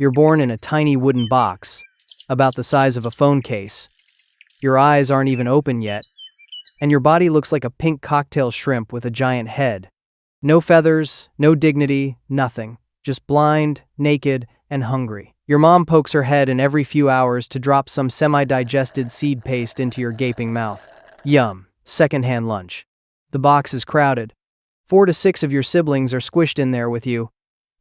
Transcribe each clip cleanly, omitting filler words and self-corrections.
You're born in a tiny wooden box, about the size of a phone case. Your eyes aren't even open yet, and your body looks like a pink cocktail shrimp with a giant head. No feathers, no dignity, nothing. Just blind, naked, and hungry. Your mom pokes her head in every few hours to drop some semi-digested seed paste into your gaping mouth. Yum, secondhand lunch. The box is crowded. 4 to 6 of your siblings are squished in there with you,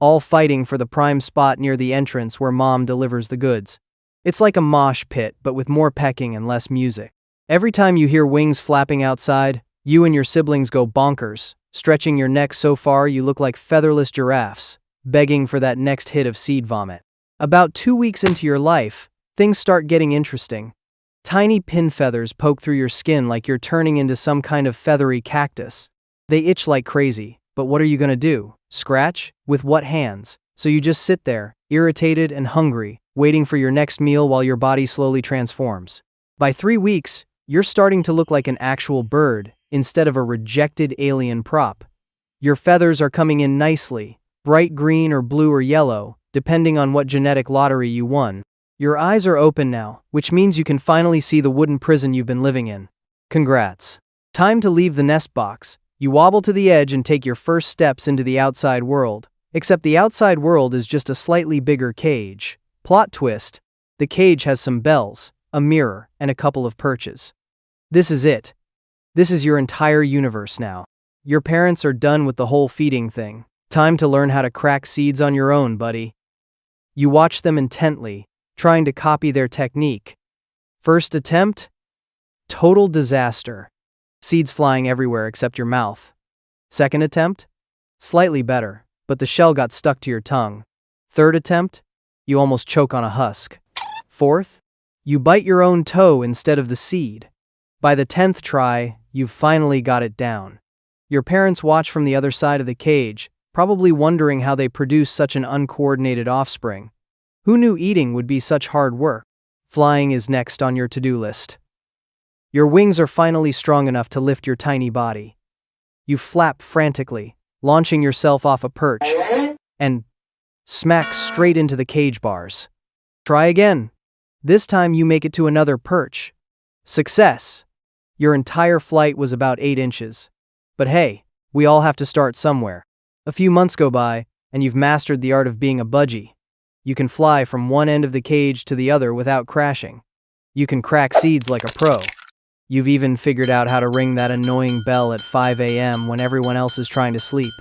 all fighting for the prime spot near the entrance where mom delivers the goods. It's like a mosh pit, but with more pecking and less music. Every time you hear wings flapping outside, you and your siblings go bonkers, stretching your necks so far you look like featherless giraffes, begging for that next hit of seed vomit. About 2 weeks into your life, things start getting interesting. Tiny pin feathers poke through your skin like you're turning into some kind of feathery cactus. They itch like crazy, but what are you gonna do? Scratch? With what hands? So you just sit there, irritated and hungry, waiting for your next meal while your body slowly transforms. By 3 weeks, you're starting to look like an actual bird, instead of a rejected alien prop. Your feathers are coming in nicely, bright green or blue or yellow, depending on what genetic lottery you won. Your eyes are open now, which means you can finally see the wooden prison you've been living in. Congrats. Time to leave the nest box. You wobble to the edge and take your first steps into the outside world. Except the outside world is just a slightly bigger cage. Plot twist: the cage has some bells, a mirror, and a couple of perches. This is it. This is your entire universe now. Your parents are done with the whole feeding thing. Time to learn how to crack seeds on your own, buddy. You watch them intently, trying to copy their technique. First attempt? Total disaster. Seeds flying everywhere except your mouth. Second attempt? Slightly better, but the shell got stuck to your tongue. Third attempt? You almost choke on a husk. Fourth? You bite your own toe instead of the seed. By the 10th try, you've finally got it down. Your parents watch from the other side of the cage, probably wondering how they produce such an uncoordinated offspring. Who knew eating would be such hard work? Flying is next on your to-do list. Your wings are finally strong enough to lift your tiny body. You flap frantically, launching yourself off a perch, and smack straight into the cage bars. Try again. This time you make it to another perch. Success! Your entire flight was about 8 inches. But hey, we all have to start somewhere. A few months go by, and you've mastered the art of being a budgie. You can fly from one end of the cage to the other without crashing. You can crack seeds like a pro. You've even figured out how to ring that annoying bell at 5 a.m. when everyone else is trying to sleep.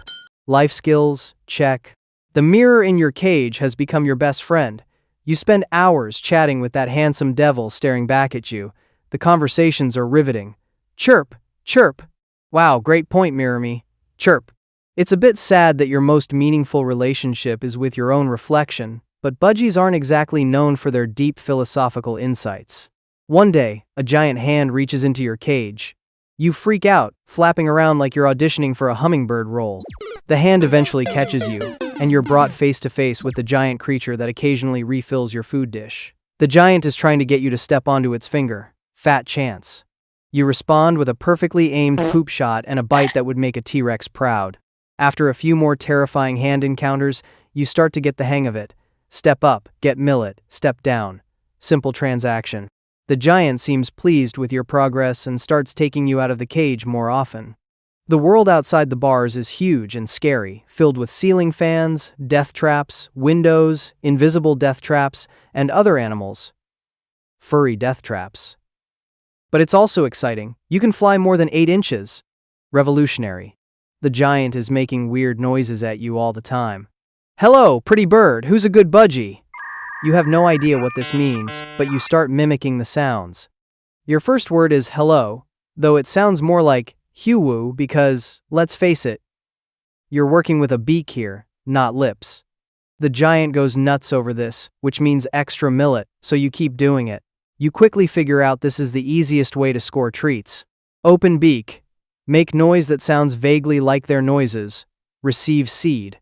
Life skills, check. The mirror in your cage has become your best friend. You spend hours chatting with that handsome devil staring back at you. The conversations are riveting. Chirp, chirp. Wow, great point, Mirror Me. Chirp. It's a bit sad that your most meaningful relationship is with your own reflection, but budgies aren't exactly known for their deep philosophical insights. One day, a giant hand reaches into your cage. You freak out, flapping around like you're auditioning for a hummingbird role. The hand eventually catches you, and you're brought face to face with the giant creature that occasionally refills your food dish. The giant is trying to get you to step onto its finger. Fat chance. You respond with a perfectly aimed poop shot and a bite that would make a T-Rex proud. After a few more terrifying hand encounters, you start to get the hang of it. Step up, get millet, step down. Simple transaction. The giant seems pleased with your progress and starts taking you out of the cage more often. The world outside the bars is huge and scary, filled with ceiling fans, death traps, windows, invisible death traps, and other animals. Furry death traps. But it's also exciting. You can fly more than 8 inches. Revolutionary. The giant is making weird noises at you all the time. Hello, pretty bird, who's a good budgie? You have no idea what this means, but you start mimicking the sounds. Your first word is hello, though it sounds more like hue because, let's face it, you're working with a beak here, not lips. The giant goes nuts over this, which means extra millet, so you keep doing it. You quickly figure out this is the easiest way to score treats. Open beak. Make noise that sounds vaguely like their noises. Receive seed.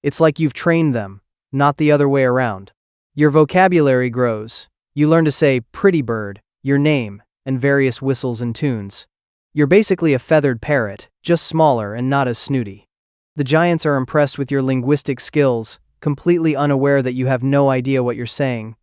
It's like you've trained them, not the other way around. Your vocabulary grows. You learn to say pretty bird, your name, and various whistles and tunes. You're basically a feathered parrot, just smaller and not as snooty. The giants are impressed with your linguistic skills, completely unaware that you have no idea what you're saying.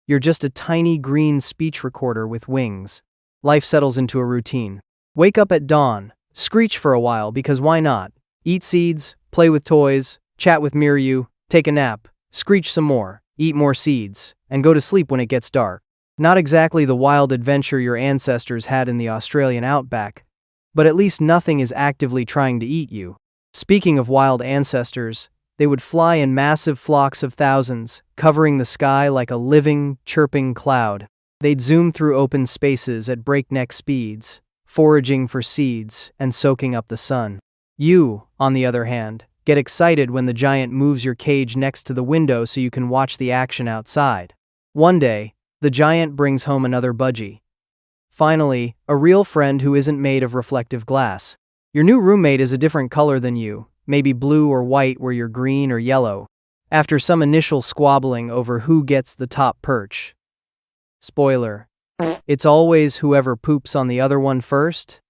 You're just a tiny green speech recorder with wings. Life settles into a routine. Wake up at dawn, screech for a while because why not? Eat seeds, play with toys, chat with Miryu, take a nap, screech some more, eat more seeds, and go to sleep when it gets dark. Not exactly the wild adventure your ancestors had in the Australian outback, but at least nothing is actively trying to eat you. Speaking of wild ancestors, they would fly in massive flocks of thousands, covering the sky like a living, chirping cloud. They'd zoom through open spaces at breakneck speeds, foraging for seeds and soaking up the sun. You, on the other hand, get excited when the giant moves your cage next to the window so you can watch the action outside. One day, the giant brings home another budgie. Finally, a real friend who isn't made of reflective glass. Your new roommate is a different color than you, maybe blue or white where you're green or yellow. After some initial squabbling over who gets the top perch. Spoiler. It's always whoever poops on the other one first.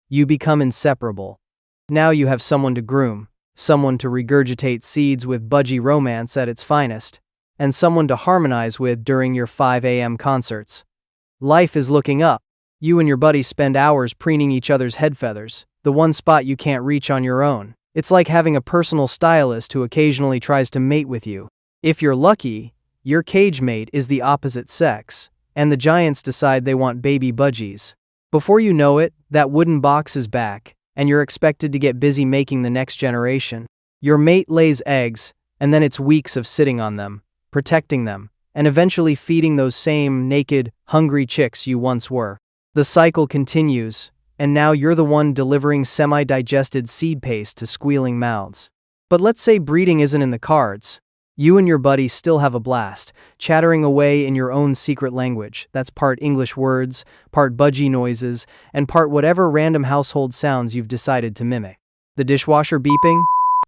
You become inseparable. Now you have someone to groom, someone to regurgitate seeds with budgie romance at its finest, and someone to harmonize with during your 5 a.m. concerts. Life is looking up. You and your buddy spend hours preening each other's head feathers, the one spot you can't reach on your own. It's like having a personal stylist who occasionally tries to mate with you. If you're lucky, your cage mate is the opposite sex, and the giants decide they want baby budgies. Before you know it, that wooden box is back, and you're expected to get busy making the next generation. Your mate lays eggs, and then it's weeks of sitting on them, protecting them, and eventually feeding those same naked, hungry chicks you once were. The cycle continues, and now you're the one delivering semi-digested seed paste to squealing mouths. But let's say breeding isn't in the cards. You and your buddy still have a blast, chattering away in your own secret language. That's part English words, part budgie noises, and part whatever random household sounds you've decided to mimic. The dishwasher beeping?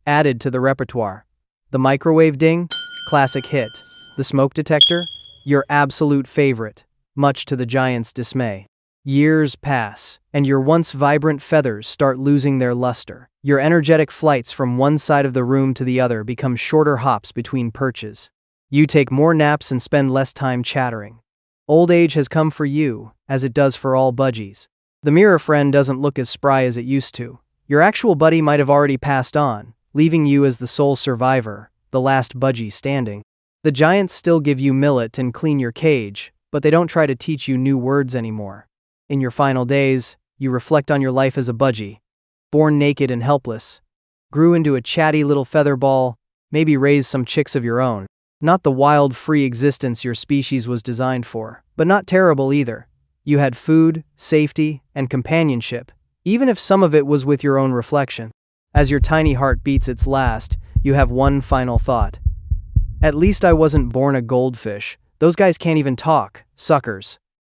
Added to the repertoire. The microwave ding? Classic hit. The smoke detector? Your absolute favorite, much to the giant's dismay. Years pass, and your once vibrant feathers start losing their luster. Your energetic flights from one side of the room to the other become shorter hops between perches. You take more naps and spend less time chattering. Old age has come for you, as it does for all budgies. The mirror friend doesn't look as spry as it used to. Your actual buddy might have already passed on, leaving you as the sole survivor, the last budgie standing. The giants still give you millet and clean your cage, but they don't try to teach you new words anymore. In your final days, you reflect on your life as a budgie. Born naked and helpless, grew into a chatty little feather ball, maybe raised some chicks of your own. Not the wild, free existence your species was designed for, but not terrible either. You had food, safety, and companionship, even if some of it was with your own reflection. As your tiny heart beats its last, you have one final thought. At least I wasn't born a goldfish. Those guys can't even talk, suckers.